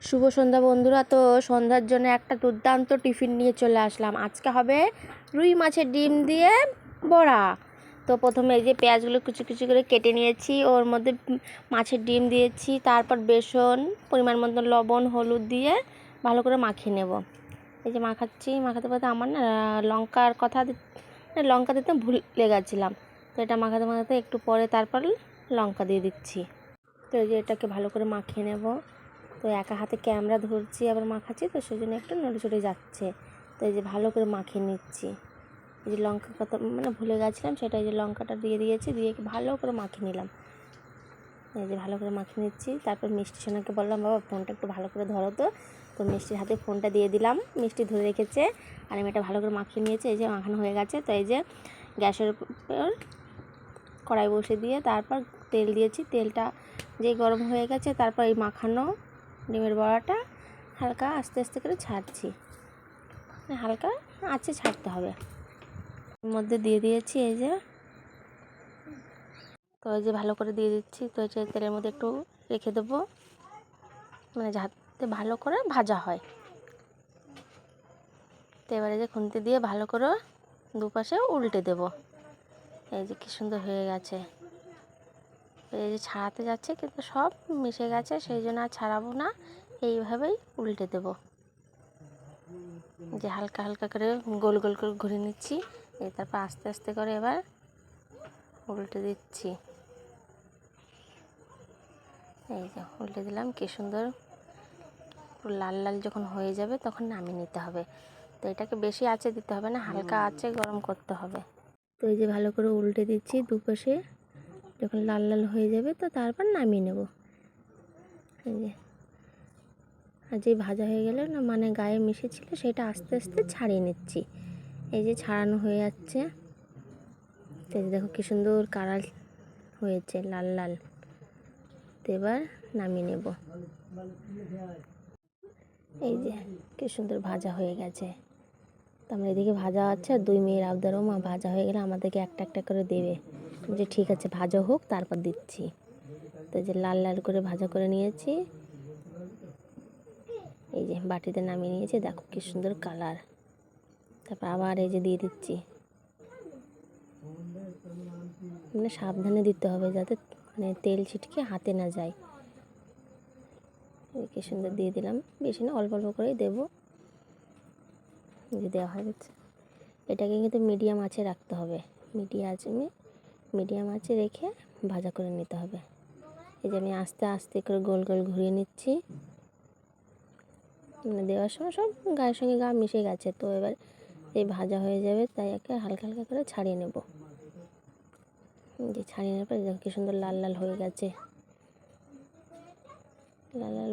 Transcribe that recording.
শুভ সন্ধ্যা বন্ধুরা। তো সন্ধ্যার জন্য একটা দুর্দান্ত টিফিন নিয়ে চলে আসলাম। আজকে হবে রুই মাছের ডিম দিয়ে বড়া। তো প্রথমে এই যে পেঁয়াজগুলো কুচি কুচি করে কেটে নিয়েছি, ওর মধ্যে মাছের ডিম দিয়েছি, তারপর বেসন, পরিমাণ মতো লবণ, হলুদ দিয়ে ভালো করে মাখিয়ে নেব। এই যে মাখাচ্ছি, মাখাতে মাখাতে আমার না লঙ্কা দিতে ভুলে গেছিলাম। তো এটা মাখাতে মাখাতে একটু পরে তারপর লঙ্কা দিয়ে দিচ্ছি। তো এই যে এটাকে ভালো করে মাখিয়ে নেব। তো একা হাতে ক্যামেরা ধরছি আবার মাখাচ্ছি, তো সেই জন্য একটু নড়ে যাচ্ছে। তো এই যে ভালো করে মাখিয়ে নিচ্ছি। এই যে লঙ্কা কথা ভুলে গেছিলাম, সেটা এই যে লঙ্কাটা দিয়ে দিয়েছি, দিয়ে ভালো করে মাখিয়ে নিলাম। এই যে ভালো করে মাখিয়ে নিচ্ছি। তারপর মিষ্টি সোনাকে বললাম, বাবা ফোনটা একটু ভালো করে ধরো। তো মিষ্টির হাতে ফোনটা দিয়ে দিলাম, মিষ্টি ধরে রেখেছে আর আমি এটা ভালো করে মাখিয়ে নিয়েছি। এই যে মাখানো হয়ে গেছে। তো এই যে গ্যাসের উপর কড়াই বসে দিয়ে তারপর তেল দিয়েছি। তেলটা যে গরম হয়ে গেছে, তারপর এই মাখানো ডিমের বড়াটা হালকা আস্তে আস্তে করে ছাড়ছি, হালকা আঁচে ছাড়তে হবে। এর মধ্যে দিয়ে দিয়েছি এই যে, তো এই যে ভালো করে দিয়ে দিচ্ছি। তো এই যে তেলের মধ্যে একটু রেখে দেবো, যাতে ভালো করে ভাজা হয়। তো এবারে যে খুন্তি দিয়ে ভালো করে দুপাশে উল্টে দেব। এই যে কি সুন্দর হয়ে গেছে। এই যে ছাড়াতে যাচ্ছে কিন্তু সব মিশে গেছে, সেই জন্য আর ছাড়াবো না, এইভাবেই উল্টে দেব। যে হালকা হালকা করে গোল গোল করে ঘুরে নিচ্ছি। তারপর আস্তে আস্তে করে এবার উল্টে দিচ্ছি। এই যে উল্টে দিলাম, কি সুন্দর লাল লাল যখন হয়ে যাবে তখন নামিয়ে নিতে হবে। তো এটাকে বেশি আঁচে দিতে হবে না, হালকা আঁচে গরম করতে হবে। তো এই যে ভালো করে উল্টে দিচ্ছি, দুপাশে যখন লাল লাল হয়ে যাবে তো তারপর নামিয়ে নেব। এই যে আর যেই ভাজা হয়ে গেলে না গায়ে মিশেছিল, সেটা আস্তে আস্তে ছাড়িয়ে নিচ্ছি। এই যে ছাড়ানো হয়ে যাচ্ছে। তো দেখো কি সুন্দর কালার হয়েছে, লাল লাল। তো এবার নামিয়ে নেব। এই যে কি সুন্দর ভাজা হয়ে গেছে। তো আমরা এদিকে ভাজা আছে, আর দুই মেয়ের আবদারও, মা ভাজা হয়ে গেলে আমাদেরকে একটা একটা করে দেবে। যে ঠিক আছে ভাজা হোক তারপর দিচ্ছি। তো যে লাল লাল করে ভাজা করে নিয়েছি, এই যে বাটিতে নামিয়ে নিয়েছি। দেখো কি সুন্দর কালার। তারপর আবার এই যে দিয়ে দিচ্ছি। সাবধানে দিতে হবে, যাতে তেল ছিটকে হাতে না যায়। কি সুন্দর দিয়ে দিলাম, বেশি না, অল্প অল্প করেই দেবো। যে দেওয়া হয়ে গেছে, এটাকে কিন্তু মিডিয়াম আঁচে রাখতে হবে। মিডিয়াম আঁচে রেখে ভাজা করে নিতে হবে। এই যে আমি আস্তে আস্তে করে গোল গোল ঘুরিয়ে নিচ্ছি। দেওয়ার সময় সব গায়ের সঙ্গে গা মিশে গেছে। তো এবার এই ভাজা হয়ে যাবে, তাই একে হালকা হালকা করে ছাড়িয়ে নেব। যে ছাড়িয়ে নেওয়ার পর কি সুন্দর লাল লাল হয়ে গেছে। লাল লাল